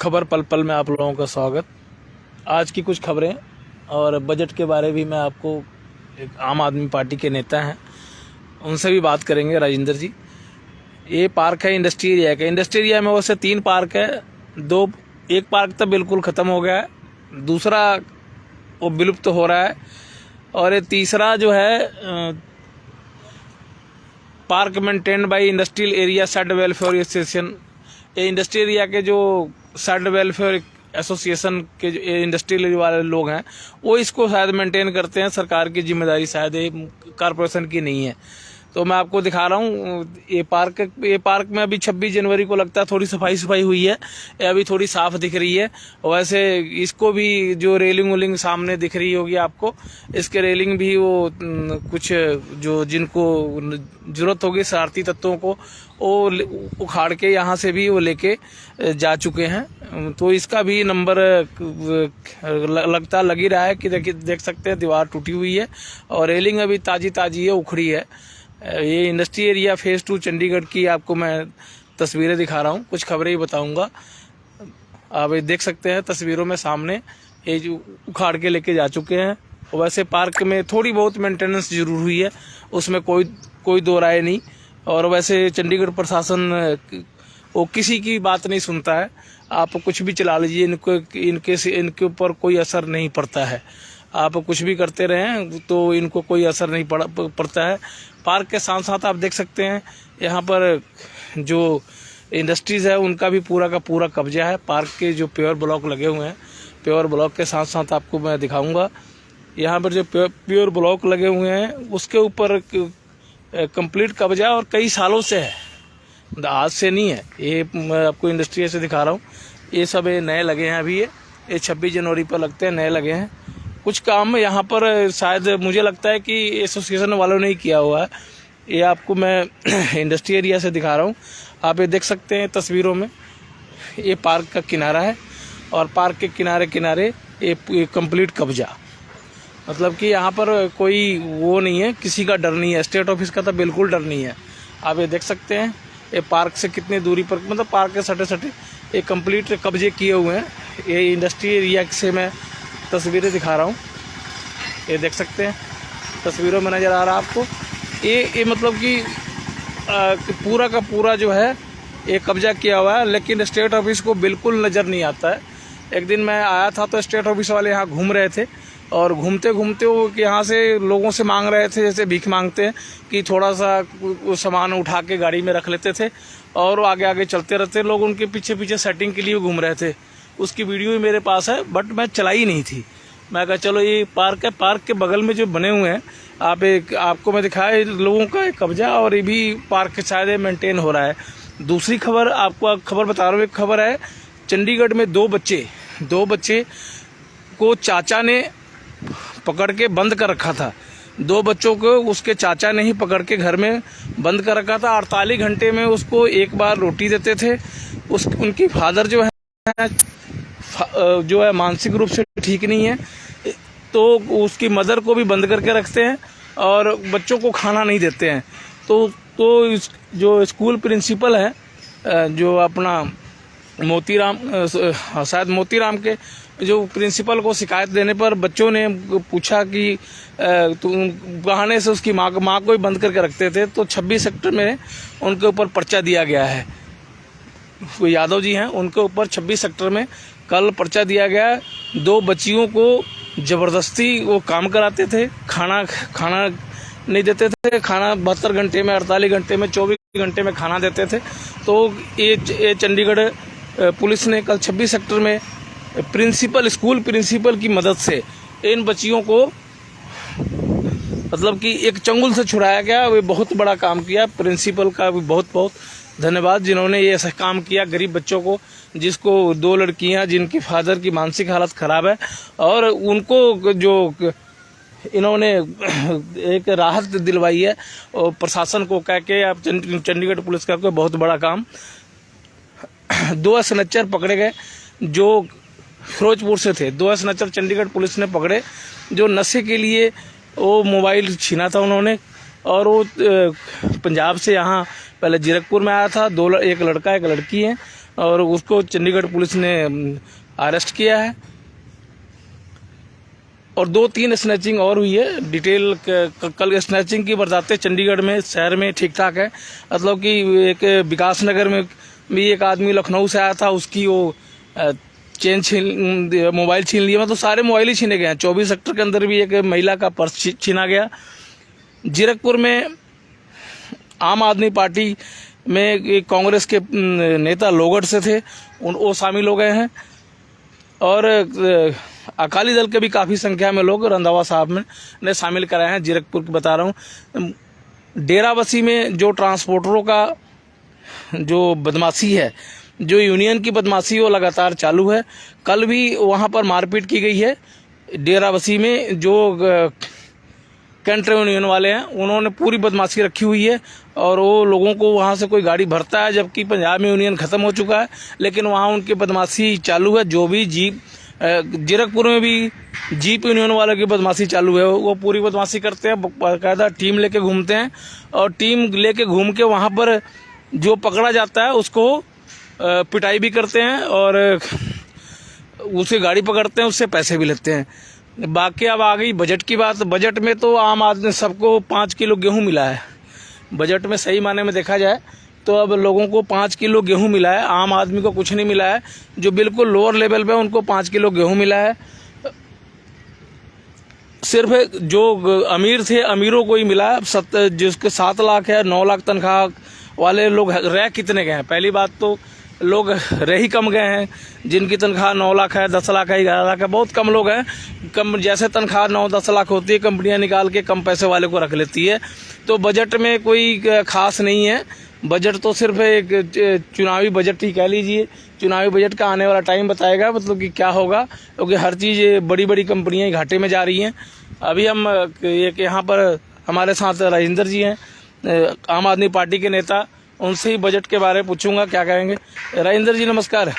खबर पल पल में आप लोगों का स्वागत। आज की कुछ खबरें और बजट के बारे भी मैं आपको, एक आम आदमी पार्टी के नेता हैं उनसे भी बात करेंगे। राजेंद्र जी, ये पार्क है इंडस्ट्री एरिया का। इंडस्ट्री एरिया में वैसे 3 पार्क है। एक पार्क तो बिल्कुल ख़त्म हो गया है, दूसरा वो विलुप्त हो रहा है, और ये तीसरा जो है park maintained by industrial area side welfare association. ये इंडस्ट्रियल एरिया के जो साइड वेलफेयर एसोसिएशन के जो इंडस्ट्रियल एरिया वाले लोग हैं वो इसको शायद मेंटेन करते हैं। सरकार की जिम्मेदारी शायद ये कारपोरेशन की नहीं है। तो मैं आपको दिखा रहा हूँ ये पार्क में अभी 26 जनवरी को लगता है थोड़ी सफाई हुई है, ये अभी थोड़ी साफ दिख रही है। वैसे इसको भी जो रेलिंग वेलिंग सामने दिख रही होगी आपको, इसके रेलिंग भी वो कुछ जो जिनको जरूरत होगी शरारती तत्वों को वो उखाड़ के यहाँ से भी वो लेके जा चुके हैं। तो इसका भी नंबर लगता लग ही रहा है कि देख सकते हैं दीवार टूटी हुई है और रेलिंग अभी ताजी है, उखड़ी है। ये इंडस्ट्री एरिया फेज 2 चंडीगढ़ की आपको मैं तस्वीरें दिखा रहा हूँ, कुछ खबरें ही बताऊंगा। आप ये देख सकते हैं तस्वीरों में सामने, ये जो उखाड़ के लेके जा चुके हैं। वैसे पार्क में थोड़ी बहुत मेंटेनेंस जरूर हुई है, उसमें कोई दो राय नहीं। और वैसे चंडीगढ़ प्रशासन वो किसी की बात नहीं सुनता है। आप कुछ भी चला लीजिए, इनके ऊपर कोई असर नहीं पड़ता है। आप कुछ भी करते रहें तो इनको कोई असर नहीं पड़ता है। पार्क के साथ साथ आप देख सकते हैं यहाँ पर जो इंडस्ट्रीज़ है उनका भी पूरा का पूरा कब्जा है। पार्क के जो प्योर ब्लॉक लगे हुए हैं, प्योर ब्लॉक के साथ साथ आपको मैं दिखाऊंगा यहाँ पर जो प्योर ब्लॉक लगे हुए हैं उसके ऊपर कंप्लीट कब्जा और कई सालों से है, आज से नहीं है। ये मैं आपको इंडस्ट्री से दिखा रहा हूँ, ये सब नए लगे हैं। अभी ये 26 जनवरी पर लगते हैं, नए लगे हैं। कुछ काम यहाँ पर शायद मुझे लगता है कि एसोसिएशन वालों ने ही किया हुआ है। ये आपको मैं इंडस्ट्री एरिया से दिखा रहा हूँ, आप ये देख सकते हैं तस्वीरों में। ये पार्क का किनारा है और पार्क के किनारे ये कंप्लीट कब्जा, मतलब कि यहाँ पर कोई वो नहीं है, किसी का डर नहीं है। स्टेट ऑफिस का तो बिल्कुल डर नहीं है। आप ये देख सकते हैं ये पार्क से कितनी दूरी पर, मतलब पार्क के सटे ये कंप्लीट कब्जे किए हुए हैं। ये इंडस्ट्री एरिया से मैं तस्वीरें दिखा रहा हूँ, ये देख सकते हैं तस्वीरों में नज़र आ रहा है आपको। ये मतलब कि पूरा का पूरा जो है ये कब्जा किया हुआ है, लेकिन स्टेट ऑफिस को बिल्कुल नज़र नहीं आता है। एक दिन मैं आया था तो स्टेट ऑफिस वाले यहाँ घूम रहे थे और घूमते वो यहाँ से लोगों से मांग रहे थे, जैसे भीख मांगते हैं कि थोड़ा सा सामान उठा के गाड़ी में रख लेते थे और आगे चलते रहते। लोग उनके पीछे सेटिंग के लिए घूम रहे थे। उसकी वीडियो भी मेरे पास है, बट मैं चलाई नहीं थी। मैं कहा चलो ये पार्क है, पार्क के बगल में जो बने हुए हैं आपको मैं दिखाया लोगों का कब्जा, और ये भी पार्क शायद मेंटेन हो रहा है। दूसरी खबर आपको खबर बता रहा हूँ, एक खबर है चंडीगढ़ में दो बच्चे को चाचा ने पकड़ के बंद कर रखा था। 2 बच्चों को उसके चाचा ने ही पकड़ के घर में बंद कर रखा था। 48 घंटे में उसको एक बार रोटी देते थे। उनकी फादर जो है मानसिक रूप से ठीक नहीं है, तो उसकी मदर को भी बंद करके रखते हैं और बच्चों को खाना नहीं देते हैं। तो जो स्कूल प्रिंसिपल है जो अपना शायद मोतीराम के जो प्रिंसिपल को शिकायत देने पर बच्चों ने पूछा कि बहाने से उसकी माँ को भी बंद करके रखते थे। तो 26 सेक्टर में उनके ऊपर पर्चा दिया गया है। वो यादव जी हैं, उनके ऊपर 26 सेक्टर में कल पर्चा दिया गया। 2 बच्चियों को जबरदस्ती वो काम कराते थे, खाना नहीं देते थे। खाना 72 घंटे में, 48 घंटे में, 24 घंटे में खाना देते थे। तो ये चंडीगढ़ पुलिस ने कल 26 सेक्टर में स्कूल प्रिंसिपल की मदद से इन बच्चियों को मतलब कि एक चंगुल से छुड़ाया गया। वे बहुत बड़ा काम किया। प्रिंसिपल का भी बहुत धन्यवाद जिन्होंने ये ऐसा काम किया गरीब बच्चों को, जिसको 2 लड़कियां जिनकी फादर की मानसिक हालत खराब है, और उनको जो इन्होंने एक राहत दिलवाई है और प्रशासन को कह के अब चंडीगढ़ पुलिस का कोई बहुत बड़ा काम। 2 स्नैचर पकड़े गए जो फिरोजपुर से थे। 2 स्नैचर चंडीगढ़ पुलिस ने पकड़े जो नशे के लिए वो मोबाइल छीना था उन्होंने, और वो पंजाब से यहाँ पहले जीरकपुर में आया था। 2 एक लड़का एक लड़की है, और उसको चंडीगढ़ पुलिस ने अरेस्ट किया है। और 2-3 स्नैचिंग और हुई है। डिटेल कल स्नैचिंग की बरसातें चंडीगढ़ में शहर में ठीक ठाक है। मतलब कि एक विकास नगर में भी एक आदमी लखनऊ से आया था, उसकी वो मोबाइल छीन लिया। मतलब सारे मोबाइल ही छीने गए हैं। 24 सेक्टर के अंदर भी एक महिला का पर्स छीना गया। जीरकपुर में आम आदमी पार्टी में कांग्रेस के नेता लोगढ़ से थे, वो शामिल हो गए हैं। और अकाली दल के भी काफ़ी संख्या में लोग रंधावा साहब में ने शामिल कराए हैं। जीरकपुर की बता रहा हूँ। डेराबस्सी में जो ट्रांसपोर्टरों का जो बदमाशी है, जो यूनियन की बदमाशी वो लगातार चालू है। कल भी वहाँ पर मारपीट की गई है। डेराबस्सी में जो कंट्री यूनियन वाले हैं उन्होंने पूरी बदमाशी रखी हुई है और वो लोगों को वहाँ से कोई गाड़ी भरता है, जबकि पंजाब में यूनियन ख़त्म हो चुका है, लेकिन वहाँ उनकी बदमाशी चालू है। जो भी जीप जीरकपुर में भी जीप यूनियन वालों की बदमाशी चालू है। वो पूरी बदमाशी करते हैं, बाकायदा टीम लेके घूमते हैं और टीम लेके घूम के वहाँ पर जो पकड़ा जाता है उसको पिटाई भी करते हैं और उसे गाड़ी पकड़ते हैं, उससे पैसे भी लेते हैं। बाकी अब आ गई बजट की बात। बजट में तो आम आदमी सबको 5 किलो गेहूं मिला है। बजट में सही माने में देखा जाए तो अब लोगों को 5 किलो गेहूं मिला है। आम आदमी को कुछ नहीं मिला है। जो बिल्कुल लोअर लेवल पे उनको 5 किलो गेहूं मिला है। सिर्फ जो अमीर थे अमीरों को ही मिला है। जिसके 7 लाख है, 9 लाख तनख्वाह वाले लोग रह कितने गए हैं? पहली बात तो लोग रह ही कम गए हैं। जिनकी तनख्वाह 9 लाख है, 10 लाख है, 11 लाख है, बहुत कम लोग हैं। कम जैसे तनख्वाह 9-10 लाख होती है, कंपनियां निकाल के कम पैसे वाले को रख लेती है। तो बजट में कोई खास नहीं है। बजट तो सिर्फ एक चुनावी बजट ही कह लीजिए। चुनावी बजट का आने वाला टाइम बताएगा मतलब कि क्या होगा, क्योंकि हर चीज़ बड़ी बड़ी कंपनियां घाटे में जा रही हैं। अभी हम एक यहाँ पर हमारे साथ राजेंद्र जी हैं, आम आदमी पार्टी के नेता, उनसे ही बजट के बारे में पूछूंगा क्या कहेंगे। राजेंद्र जी नमस्कार।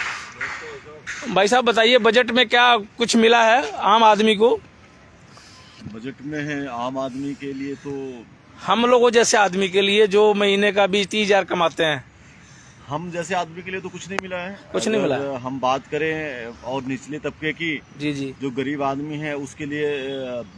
भाई साहब बताइए, बजट में क्या कुछ मिला है आम आदमी को? बजट में है आम आदमी के लिए तो हम लोगों जैसे आदमी के लिए जो महीने का 20-30 हजार कमाते हैं, हम जैसे आदमी के लिए तो कुछ नहीं मिला है। कुछ नहीं मिला। हम बात करें और निचले तबके की, जी जो गरीब आदमी है उसके लिए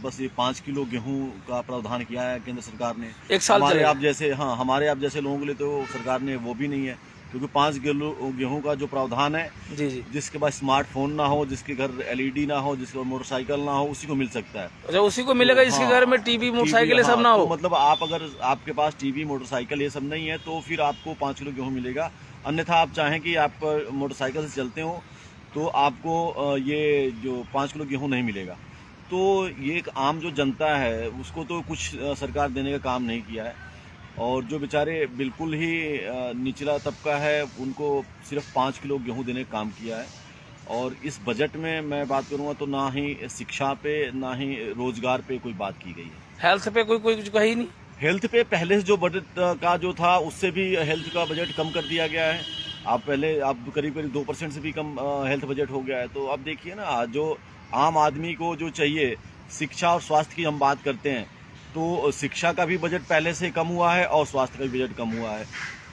बस ये 5 किलो गेहूं का प्रावधान किया है केंद्र सरकार ने। 1 साल हमारे आप जैसे हमारे आप जैसे लोगों के लिए तो सरकार ने वो भी नहीं है, क्योंकि 5 किलो गेहूं का जो प्रावधान है, जी जिसके पास स्मार्टफोन ना हो, जिसके घर LED ना हो, जिसके मोटरसाइकिल ना हो, उसी को मिल सकता है। अच्छा, उसी को मिलेगा जिसके घर में टीवी मोटरसाइकिल सब ना हो। तो मतलब आप अगर आपके पास टीवी मोटरसाइकिल ये सब नहीं है तो फिर आपको 5 किलो गेहूं मिलेगा। अन्यथा आप चाहें कि आप मोटरसाइकिल से चलते हो तो आपको ये जो 5 किलो गेहूं नहीं मिलेगा। तो ये एक आम जो जनता है उसको तो कुछ सरकार देने का काम नहीं किया है। और जो बेचारे बिल्कुल ही निचला तबका है उनको सिर्फ 5 किलो गेहूं देने का काम किया है। और इस बजट में मैं बात करूंगा तो ना ही शिक्षा पे ना ही रोजगार पे कोई बात की गई है। हेल्थ पे कोई कुछ कहा ही नहीं। हेल्थ पे पहले से जो बजट का जो था उससे भी हेल्थ का बजट कम कर दिया गया है। आप करीब 2% से भी कम हेल्थ बजट हो गया है। तो अब देखिए ना, जो आम आदमी को जो चाहिए, शिक्षा और स्वास्थ्य की हम बात करते हैं तो शिक्षा का भी बजट पहले से कम हुआ है और स्वास्थ्य का भी बजट कम हुआ है।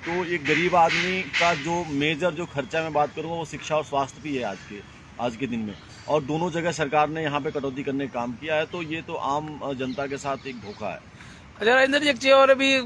तो एक गरीब आदमी का जो मेजर जो खर्चा मैं बात करूँगा वो शिक्षा और स्वास्थ्य भी है आज के दिन में। और दोनों जगह सरकार ने यहाँ पे कटौती करने का काम किया है। तो ये तो आम जनता के साथ एक धोखा है। अच्छा राजेंद्र जी, एक चीज और अभी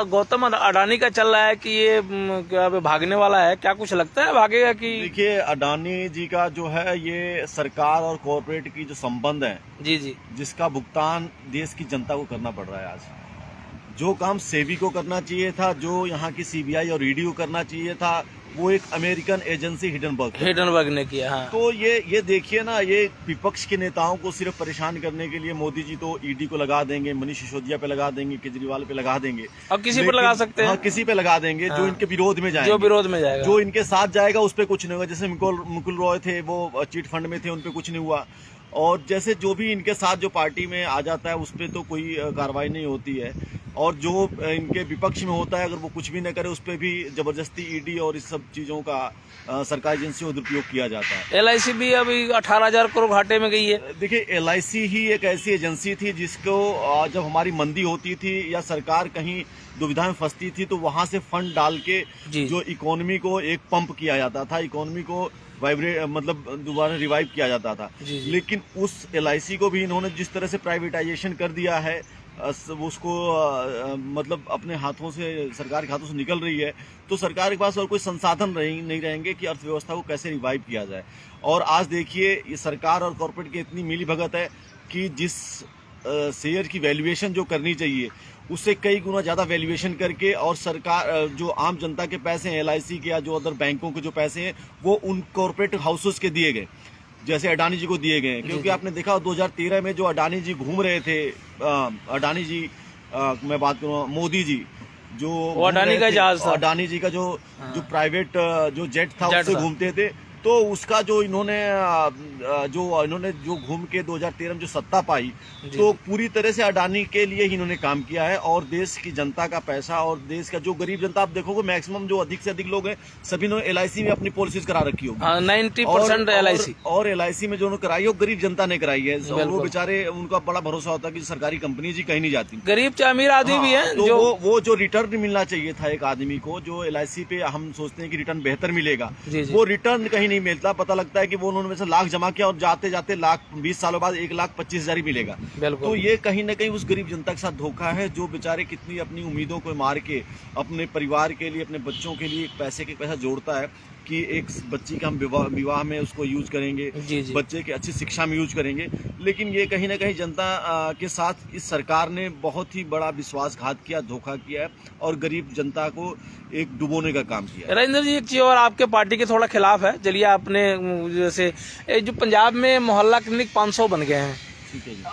गौतम अडानी का चल रहा है कि ये क्या भागने वाला है, क्या कुछ लगता है भागेगा? कि देखिए, अडानी जी का जो है ये सरकार और कॉर्पोरेट की जो संबंध है, जी जिसका भुगतान देश की जनता को करना पड़ रहा है। आज जो काम सेबी को करना चाहिए था, जो यहाँ की CBI और ED को करना चाहिए था, वो एक अमेरिकन एजेंसी हिडनबर्ग ने किया। हाँ। तो ये देखिए ना, ये विपक्ष के नेताओं को सिर्फ परेशान करने के लिए मोदी जी तो ED को लगा देंगे, मनीष सिसोदिया पे लगा देंगे, केजरीवाल पे लगा देंगे, अब किसी पर लगा सकते हैं। हाँ, किसी पे लगा देंगे। हाँ। जो इनके विरोध में जाएगा, जो इनके साथ जाएगा उस पर कुछ नहीं होगा। जैसे मुकुल रॉय थे, वो चिट फंड में थे, उन पर कुछ नहीं हुआ। और जैसे जो भी इनके साथ जो पार्टी में आ जाता है उस पर तो कोई कार्रवाई नहीं होती है। और जो इनके विपक्ष में होता है, अगर वो कुछ भी न करे उस पर भी जबरदस्ती ED और इस सब चीजों का सरकारी एजेंसियों का दुरुपयोग किया जाता है। LIC भी अभी 18,000 करोड़ घाटे में गई है। देखिए, LIC ही एक ऐसी एजेंसी थी जिसको जब हमारी मंदी होती थी या सरकार कहीं दुविधा में फंसती थी तो वहां से फंड डाल के जी। जो इकोनॉमी को एक पंप किया जाता था, इकोनॉमी को वाइब्रेट मतलब दोबारा रिवाइव किया जाता था। जी, जी। लेकिन उस LIC को भी इन्होंने जिस तरह से प्राइवेटाइजेशन कर दिया है, उसको मतलब अपने हाथों से, सरकार के हाथों से निकल रही है, तो सरकार के पास और कोई संसाधन नहीं रहेंगे कि अर्थव्यवस्था को कैसे रिवाइव किया जाए। और आज देखिए ये सरकार और कॉर्पोरेट की इतनी मिलीभगत है कि जिस शेयर की वैल्यूएशन जो करनी चाहिए उससे कई गुना ज़्यादा वैल्यूएशन करके, और सरकार जो आम जनता के पैसे हैं LIC के या जो अदर बैंकों के जो पैसे हैं वो उन कॉर्पोरेट हाउसेस के दिए गए, जैसे अडानी जी को दिए गए। क्योंकि आपने देखा 2013 में जो अडानी जी घूम रहे थे, अडानी जी मैं बात करूँ मोदी जी जो अडानी का जहाज था, अडानी जी का जो प्राइवेट जो जेट था उससे घूमते थे, तो उसका जो इन्होंने जो घूम के 2013 में जो सत्ता पाई, तो पूरी तरह से अडानी के लिए ही इन्होंने काम किया है। और देश की जनता का पैसा और देश का जो गरीब जनता, आप देखोगे मैक्सिमम जो अधिक से अधिक लोग हैं सभी ने LIC में अपनी पॉलिसीज करा रखी होगी। 90% LIC और LIC में जो उन्होंने कराई है वो गरीब जनता ने कराई है। वो बेचारे, उनका बड़ा भरोसा होता है कि सरकारी कंपनी जी कहीं नहीं जाती, गरीब चाहे अमीर आदमी भी है, तो वो जो रिटर्न मिलना चाहिए था एक आदमी को, जो LIC पे हम सोचते हैं कि रिटर्न बेहतर मिलेगा, वो रिटर्न कहीं नहीं मिलता। पता लगता है कि वो उन्होंने वैसे लाख जमा किया और जाते जाते 20 सालों बाद 1,25,000 ही मिलेगा। तो ये कहीं ना कहीं उस गरीब जनता के साथ धोखा है, जो बेचारे कितनी अपनी उम्मीदों को मार के अपने परिवार के लिए, अपने बच्चों के लिए एक पैसा जोड़ता है कि एक बच्ची का हम विवाह में उसको यूज करेंगे, बच्चे की अच्छी शिक्षा में यूज करेंगे। लेकिन ये कहीं ना कहीं जनता के साथ इस सरकार ने बहुत ही बड़ा विश्वासघात किया, धोखा किया है और गरीब जनता को एक डुबोने का काम किया। राजेंद्र जी, एक चीज और आपके पार्टी के थोड़ा खिलाफ है। चलिए, आपने जैसे जो पंजाब में मोहल्ला क्लिनिक 500 बन गए हैं,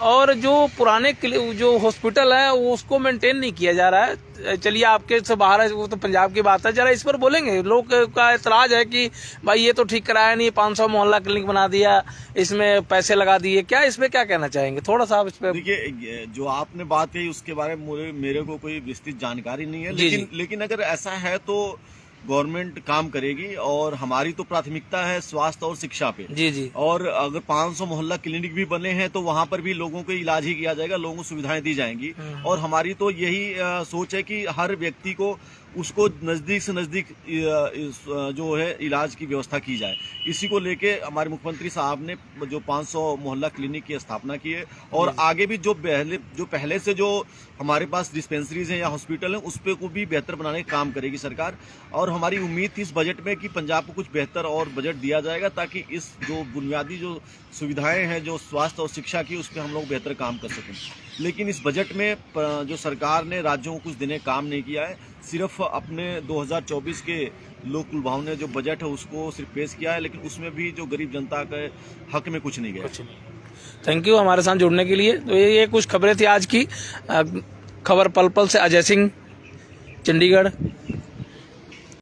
और जो पुराने जो हॉस्पिटल है वो उसको मेंटेन नहीं किया जा रहा है। चलिए, आपके से बाहर है, वो तो पंजाब की बात है, जरा इस पर बोलेंगे। लोग का एतराज है कि भाई ये तो ठीक कराया नहीं, 500 मोहल्ला क्लिनिक बना दिया, इसमें पैसे लगा दिए, क्या इसमें क्या कहना चाहेंगे? थोड़ा सा आप इस पे। देखिए, जो आपने बात कही उसके बारे में मेरे को कोई विस्तृत जानकारी नहीं है, लेकिन अगर ऐसा है तो गवर्नमेंट काम करेगी, और हमारी तो प्राथमिकता है स्वास्थ्य और शिक्षा पे। जी। और अगर 500 मोहल्ला क्लिनिक भी बने हैं तो वहां पर भी लोगों को इलाज ही किया जाएगा, लोगों को सुविधाएं दी जाएंगी। और हमारी तो यही सोच है कि हर व्यक्ति को उसको नजदीक से नजदीक जो है इलाज की व्यवस्था की जाए। इसी को लेके हमारे मुख्यमंत्री साहब ने जो 500 मोहल्ला क्लिनिक की स्थापना की है, और आगे भी जो पहले से जो हमारे पास डिस्पेंसरीज हैं या हॉस्पिटल हैं उस पे को भी बेहतर बनाने का काम करेगी सरकार। और हमारी उम्मीद थी इस बजट में कि पंजाब को कुछ बेहतर और बजट दिया जाएगा, ताकि इस जो बुनियादी जो सुविधाएं हैं जो स्वास्थ्य और शिक्षा की, उस पर हम लोग बेहतर काम कर सकें। लेकिन इस बजट में जो सरकार ने राज्यों को कुछ देने काम नहीं किया है, सिर्फ अपने 2024 के लोक लुभावने जो बजट है उसको सिर्फ पेश किया है, लेकिन उसमें भी जो गरीब जनता के हक में कुछ नहीं गया। थैंक यू हमारे साथ जुड़ने के लिए। तो ये कुछ खबरें थी आज की। खबर पल पल से अजय सिंह, चंडीगढ़।